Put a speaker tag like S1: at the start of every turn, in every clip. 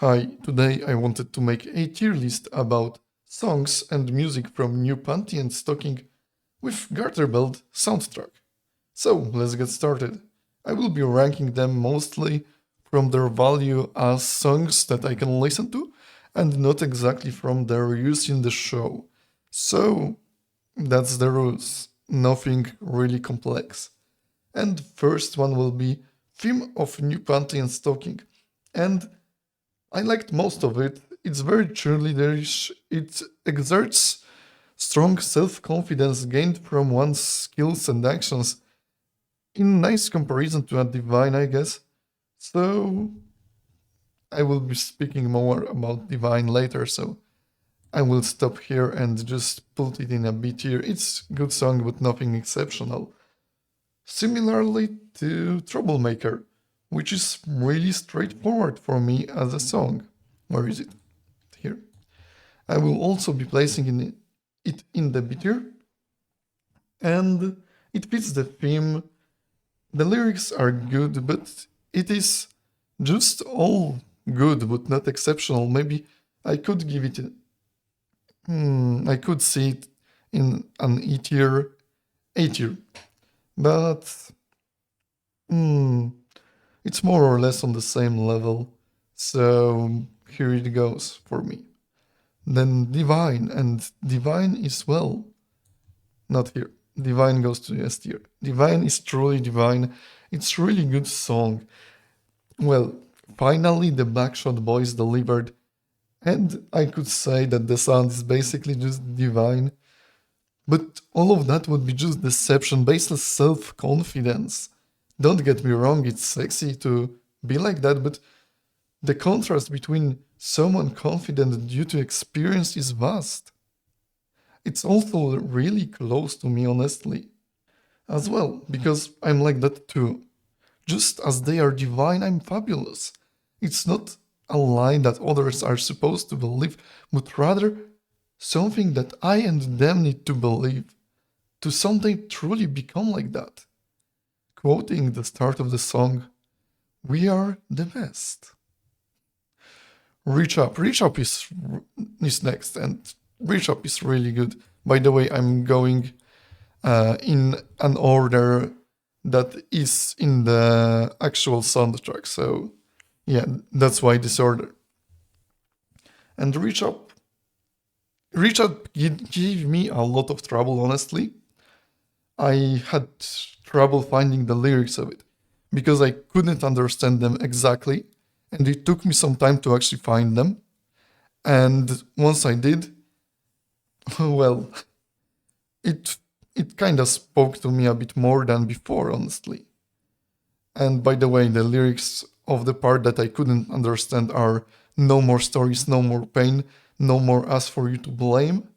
S1: Hi, today I wanted to make a tier list about songs and music from new PANTY and stocking with GARTERBELT soundtrack. So let's get started. I will be ranking them mostly from their value as songs that I can listen to and not exactly from their use in the show. So that's the rules, nothing really complex. And first one will be theme of new PANTY and stocking. And I liked most of it. It's very cheerleaderish. It exerts strong self-confidence gained from one's skills and actions in nice comparison to a divine, I guess. So I will be speaking more about divine later, so I will stop here and just put it in a B tier. It's good song, but nothing exceptional. Similarly to Troublemaker, which is really straightforward for me as a song. Where is it? Here. I will also be placing it in the B tier, and it fits the theme. The lyrics are good, but it is just all good, but not exceptional. Maybe I could give it. I could see it in an E tier, A tier, but it's more or less on the same level. So here it goes for me. Then Divine, and Divine is well, not here. Divine goes to S tier. Divine is truly divine. It's really good song. Well, finally the Backshot Boys delivered, and I could say that the sound is basically just divine. But all of that would be just deception, baseless self-confidence. Don't get me wrong, it's sexy to be like that, but the contrast between someone confident due to experience is vast. It's also really close to me, honestly. As well, because I'm like that too. Just as they are divine, I'm fabulous. It's not a lie that others are supposed to believe, but rather something that I and them need to believe to someday truly become like that. Quoting the start of the song, "We are the best." Reach Up is next, and Reach Up is really good. By the way, I'm going in an order that is in the actual soundtrack, so yeah, that's why this order. And Reach Up gave me a lot of trouble, honestly. I had trouble finding the lyrics of it because I couldn't understand them exactly, and it took me some time to actually find them. And once I did, well, it it kind of spoke to me a bit more than before, honestly. And by the way, the lyrics of the part that I couldn't understand are "No more stories, no more pain, no more us for you to blame.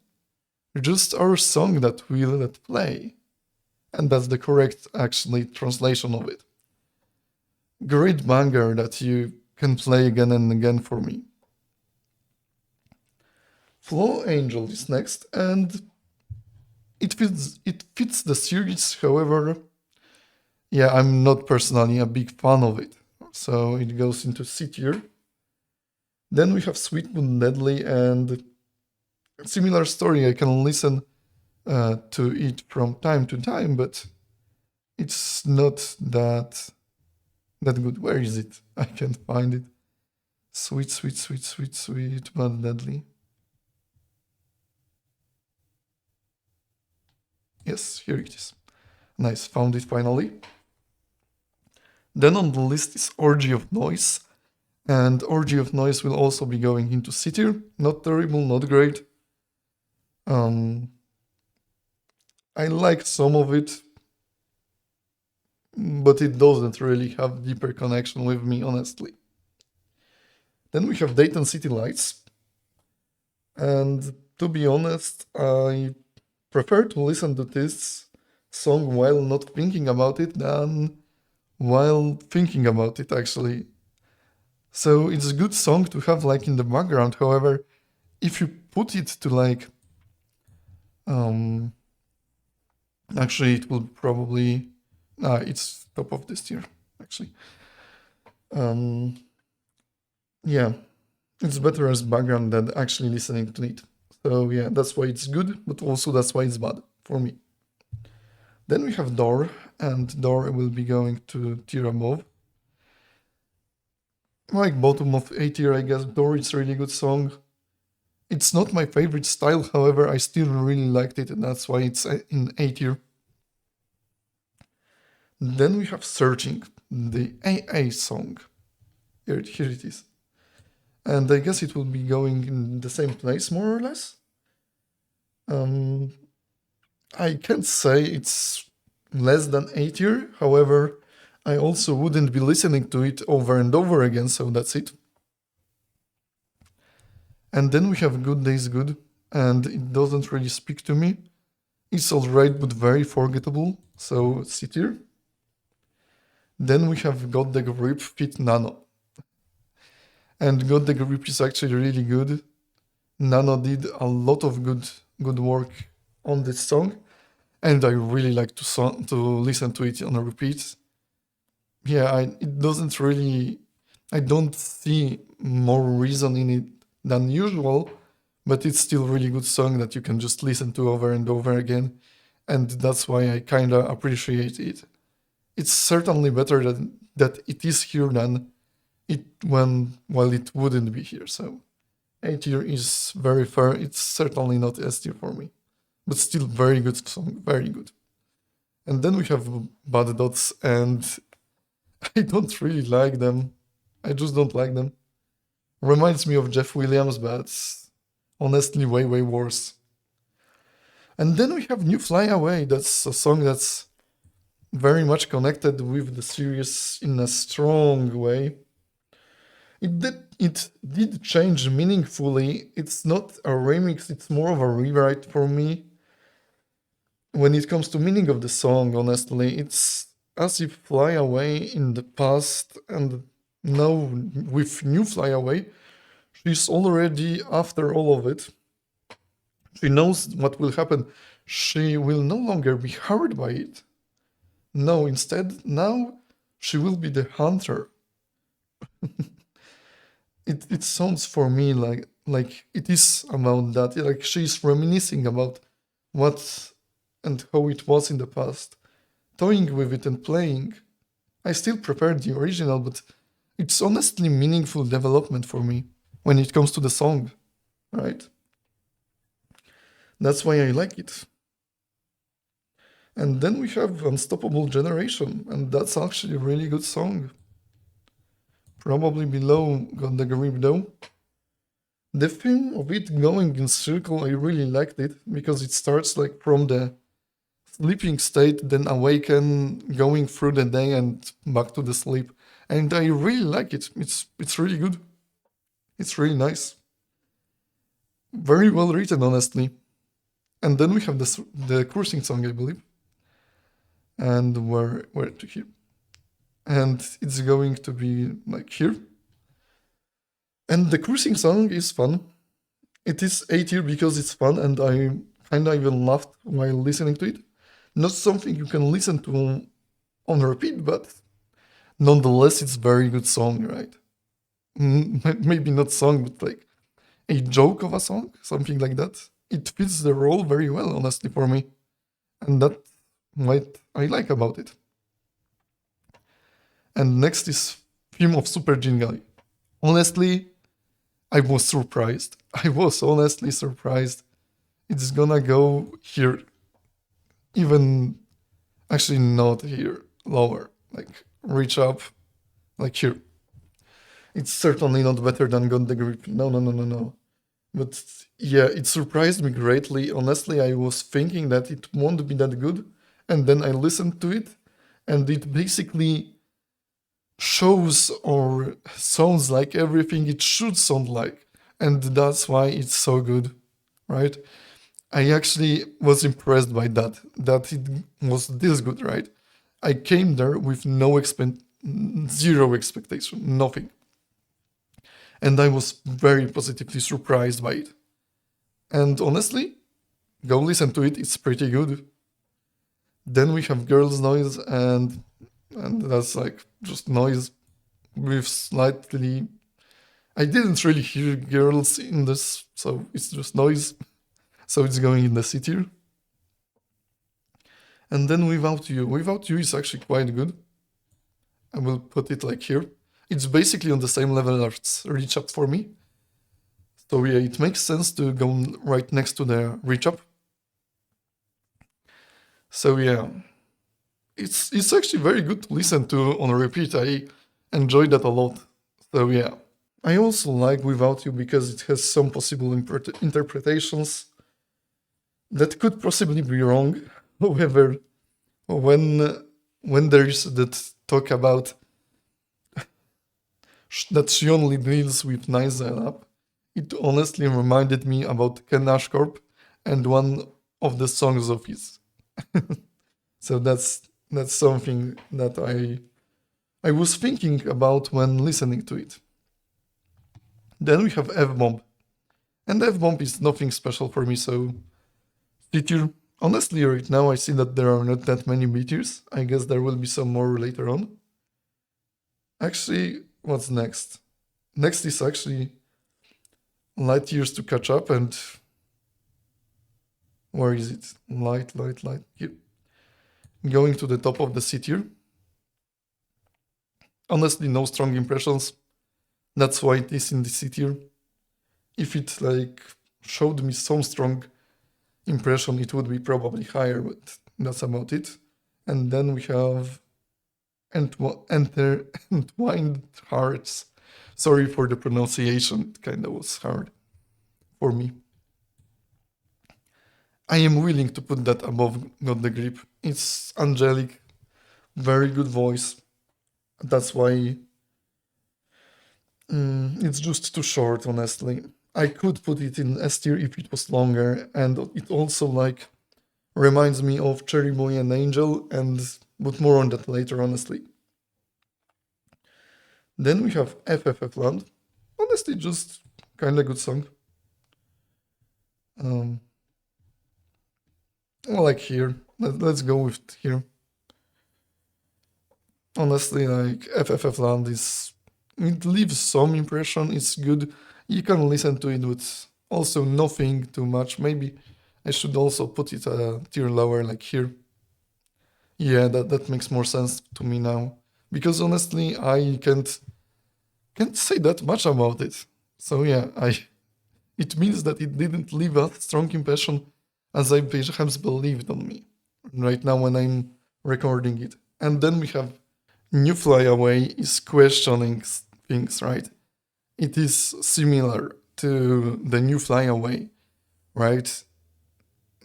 S1: Just our song that we let play." And that's the correct, actually, translation of it. Great banger that you can play again and again for me. Flow Angel is next, and it fits the series. However, yeah, I'm not personally a big fan of it, so it goes into C tier. Then we have Sweet Moon Deadly, and similar story. I can listen to it from time to time, but it's not that good. Where is it? I can't find it. Sweet, sweet, sweet, sweet, sweet, but deadly. Yes, here it is. Nice, found it finally. Then on the list is Orgy of Noise, and Orgy of Noise will also be going into C tier. Not terrible, not great. I like some of it, but it doesn't really have deeper connection with me, honestly. Then we have Dayton City Lights, and to be honest, I prefer to listen to this song while not thinking about it than while thinking about it, actually. So it's a good song to have like in the background. However, if you put it to like actually it will probably it's top of this tier, actually. Yeah. It's better as background than actually listening to it. So yeah, that's why it's good, but also that's why it's bad for me. Then we have Door, and Door will be going to tier above. Like bottom of A tier, I guess. Door is a really good song. It's not my favorite style, however, I still really liked it, and that's why it's in A tier. Then we have Searching, the AA song. Here it is. And I guess it will be going in the same place, more or less. I can't say it's less than A tier, however, I also wouldn't be listening to it over and over again, so that's it. And then we have Good Days Good, and it doesn't really speak to me. It's alright, but very forgettable, so C tier. Then we have Got the Grip Fit Nano. And Got the Grip is actually really good. Nano did a lot of good work on this song, and I really like to listen to it on a repeat. Yeah, it doesn't really. I don't see more reason in it than usual, but it's still a really good song that you can just listen to over and over again, and that's why I kinda appreciate it. It's certainly better that it is here than it while it wouldn't be here. So A tier is very fair. It's certainly not S tier for me, but still very good song, very good. And then we have Bad Dots, and I don't really like them. I just don't like them. Reminds me of Jeff Williams, but honestly way worse. And then we have New Fly Away. That's a song that's very much connected with the series in a strong way. It did change meaningfully. It's not a remix, it's more of a rewrite for me. When it comes to meaning of the song, honestly, it's as if Fly Away in the past, and now with New Fly Away, she's already after all of it. She knows what will happen. She will no longer be hurt by it. No, instead, now she will be the hunter. It sounds for me like it is about that. Like she's reminiscing about what and how it was in the past, toying with it and playing. I still prefer the original, but it's honestly meaningful development for me when it comes to the song, right? That's why I like it. And then we have Unstoppable Generation, and that's actually a really good song. Probably below Got the Grip though. The theme of it going in circle, I really liked it because it starts like from the sleeping state, then awaken, going through the day and back to the sleep. And I really like it. It's really good. It's really nice. Very well written, honestly. And then we have the cruising song, I believe. And where to here? And it's going to be like here. And the cruising song is fun. It is A tier because it's fun, and I kinda even laughed while listening to it. Not something you can listen to on repeat, but nonetheless, it's very good song, right? Maybe not song, but like a joke of a song, something like that. It fits the role very well, honestly, for me, and that's what I like about it. And next is Theme of Super Jingle. Honestly, I was surprised. I was honestly surprised. It's gonna go here. Even actually not here. Lower. Like reach up. Like here. It's certainly not better than Got the Grip. No. But yeah, it surprised me greatly. Honestly, I was thinking that it won't be that good. And then I listened to it, and it basically shows or sounds like everything it should sound like. And that's why it's so good, right? I actually was impressed by that it was this good, right? I came there with zero expectation, nothing. And I was very positively surprised by it. And honestly, go listen to it, it's pretty good. Then we have Girls Noise, and that's like just noise with slightly I didn't really hear girls in this, so it's just noise. So it's going in the C tier. And then Without You. Without You is actually quite good. I will put it like here. It's basically on the same level as Reach Up for me. So yeah, it makes sense to go right next to the Reach Up. So yeah, it's actually very good to listen to on repeat. I enjoy that a lot. So yeah. I also like Without You because it has some possible interpretations that could possibly be wrong. However, when there's that talk about that she only deals with nice up, it honestly reminded me about Ken Ashcorp and one of the songs of his. So that's something that I was thinking about when listening to it. Then we have F-Bomb. And F-Bomb is nothing special for me, so B-tier. Honestly, right now I see that there are not that many B-tiers. I guess there will be some more later on. Actually, what's next? Next is actually Light Years to Catch Up, and where is it? Light. Here. Going to the top of the C tier. Honestly, no strong impressions. That's why it is in the C tier. If it like showed me some strong impression, it would be probably higher, but that's about it. And then we have Entwined Hearts. Sorry for the pronunciation, it kind of was hard for me. I am willing to put that above Got the Grip. It's angelic, very good voice. That's why it's just too short, honestly. I could put it in S tier if it was longer, and it also like reminds me of Cherry Boy and Angel, but more on that later, honestly. Then we have FFF Land. Honestly, just kind of good song. Like here. Let's go with here. Honestly, like FFF Land it leaves some impression. It's good. You can listen to it with also nothing too much. Maybe I should also put it a tier lower, like here. Yeah, that makes more sense to me now. Because honestly, I can't say that much about it. So yeah, it means that it didn't leave a strong impression as I perhaps believed on me right now when I'm recording it. And then we have New Fly Away is questioning things, right? It is similar to the New Fly Away, right?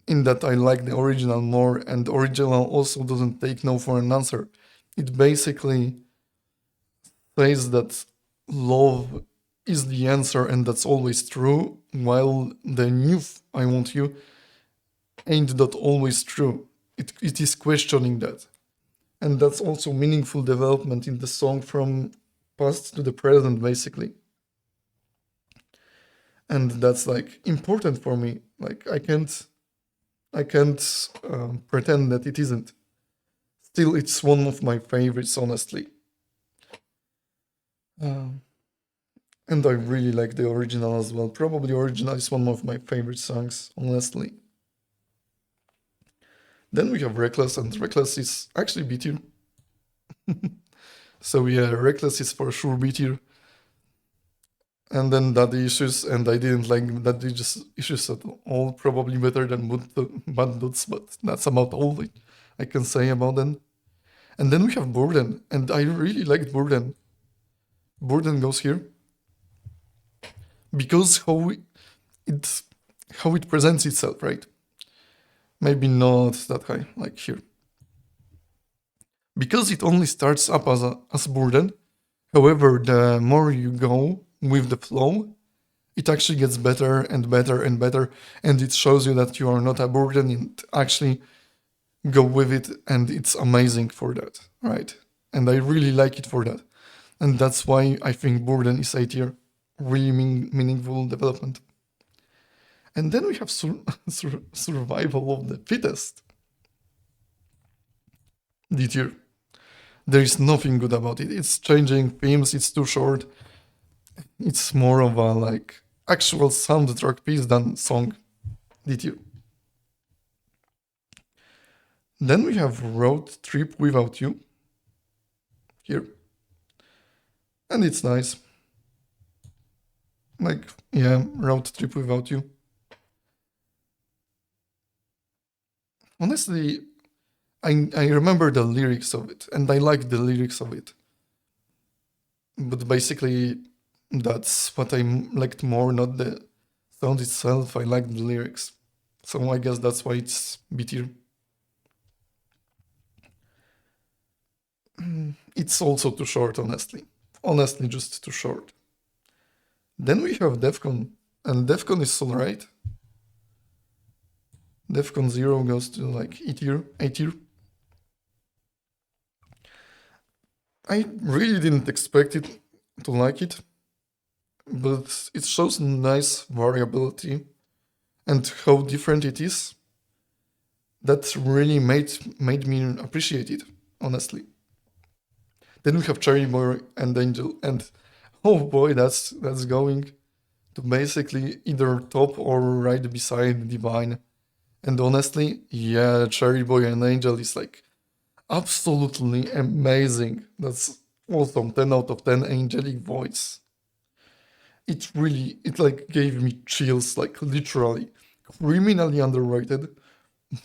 S1: In that I like the original more, and the original also doesn't take no for an answer. It basically says that love is the answer and that's always true, while the new I Want You ain't that always true. It is questioning that. And that's also meaningful development in the song from past to the present, basically. And that's like important for me. Like I can't pretend that it isn't. Still, it's one of my favorites, honestly. And I really like the original as well. Probably original is one of my favorite songs, honestly. Then we have Reckless, and Reckless is actually B tier. So yeah, Reckless is for sure B tier. And then Daddy Issues, and I didn't like Daddy Issues at all. Probably better than Bad Dudes, but that's about all I can say about them. And then we have Burden, and I really liked Burden. Burden goes here because how it presents itself, right? Maybe not that high, like here. Because it only starts up as Burden. However, the more you go with the flow, it actually gets better and better and better, and it shows you that you are not a burden and actually go with it, and it's amazing for that, right? And I really like it for that. And that's why I think Burden is A tier. Really meaningful development. And then we have Survival of the Fittest. D tier. There is nothing good about it. It's changing themes, it's too short. It's more of a like actual soundtrack piece than song. Did you? Then we have Road Trip Without You here. And it's nice. Like, yeah, Road Trip Without You. Honestly, I remember the lyrics of it, and I like the lyrics of it. But basically, that's what I liked more, not the sound itself. I like the lyrics. So I guess that's why it's B tier. It's also too short, honestly. Honestly, just too short. Then we have Defcon, and Defcon is alright. Defcon 0 goes to like E tier, A tier. I really didn't expect it to like it, but it shows nice variability and how different it is. That really made me appreciate it, honestly. Then we have Cherry Boy and Angel, and oh boy, that's going to basically either top or right beside Divine. And honestly, yeah, Cherry Boy and Angel is like absolutely amazing. That's awesome. 10 out of 10 angelic voice. It like gave me chills, like literally. Criminally underrated.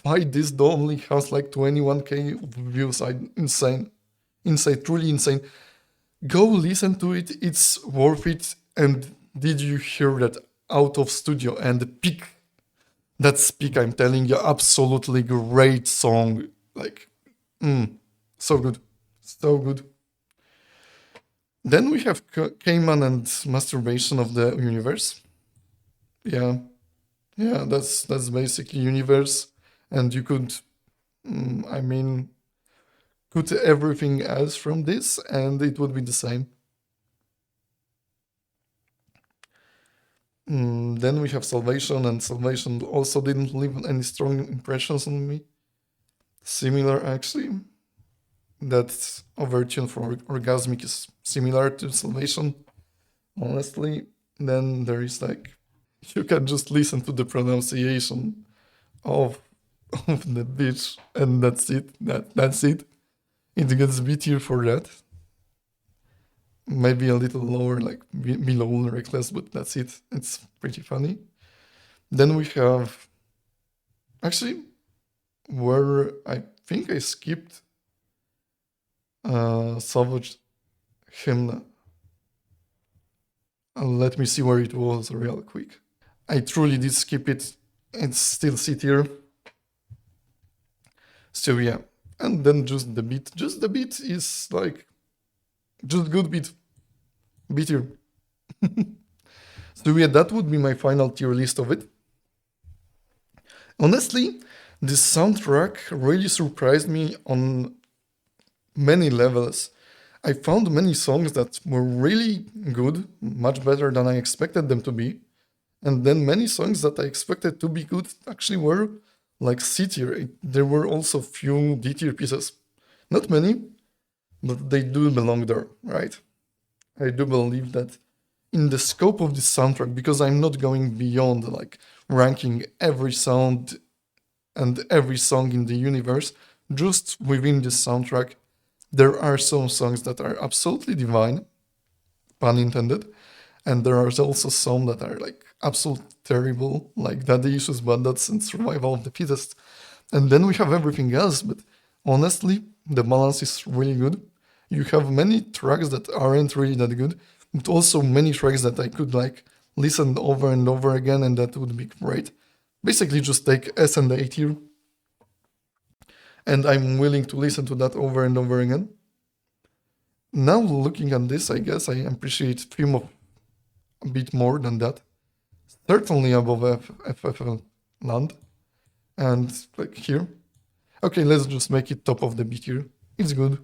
S1: Why this though only has like 21k views? Insane. Insane, truly insane. Go listen to it, it's worth it. And did you hear that out of studio and peak? That's peak, I'm telling you, absolutely great song. Like, so good. So good. Then we have Cayman and Masturbation of the Universe. Yeah. Yeah, that's basically universe. And you could I mean cut everything else from this and it would be the same. Then we have Salvation, and Salvation also didn't leave any strong impressions on me. Similar, actually. That overtune for Orgasmic is similar to Salvation, honestly. Then there is like, you can just listen to the pronunciation of, of the bitch, and that's it. That's it. It gets B tier for that. Maybe a little lower, like below Reckless, but that's it. It's pretty funny. Then we have, actually, where I think I skipped Savage Hymn. Let me see where it was real quick. I truly did skip it. It's still C tier. So yeah. And then just the beat. Just the beat is like, just good beat. B tier. So yeah, that would be my final tier list of it. Honestly, this soundtrack really surprised me on many levels. I found many songs that were really good, much better than I expected them to be. And then many songs that I expected to be good actually were like C tier. There were also few D tier pieces. Not many, but they do belong there, right? I do believe that in the scope of this soundtrack, because I'm not going beyond like ranking every sound and every song in the universe, just within this soundtrack, there are some songs that are absolutely divine, pun intended, and there are also some that are like absolutely terrible, like Daddy Issues, Bandits, and Survival of the Fittest. And then we have everything else, but honestly, the balance is really good. You have many tracks that aren't really that good, but also many tracks that I could like listen over and over again, and that would be great. Basically, just take S and A tier, and I'm willing to listen to that over and over again. Now looking at this, I guess I appreciate Film of a bit more than that. Certainly above FFL Land. And like here. Okay, let's just make it top of the B tier. It's good.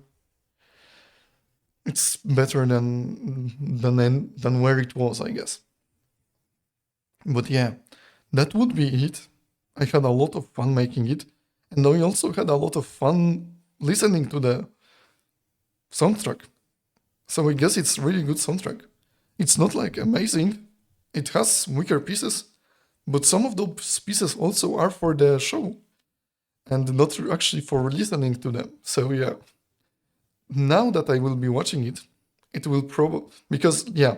S1: It's better than where it was, I guess. But yeah, that would be it. I had a lot of fun making it, and I also had a lot of fun listening to the soundtrack. So I guess it's really good soundtrack. It's not like amazing. It has weaker pieces, but some of those pieces also are for the show and not actually for listening to them. So yeah, now that I will be watching it, it will probably, because yeah,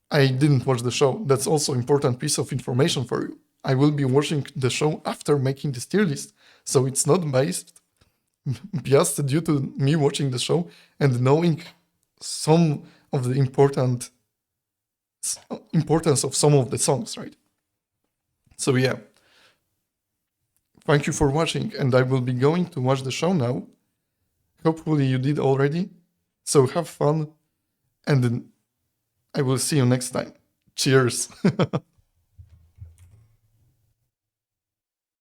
S1: I didn't watch the show. That's also important piece of information for you. I will be watching the show after making this tier list. So it's not based just due to me watching the show and knowing some of the importance of some of the songs, right? So yeah, thank you for watching, and I will be going to watch the show now. Hopefully you did already. So have fun, and I will see you next time. Cheers.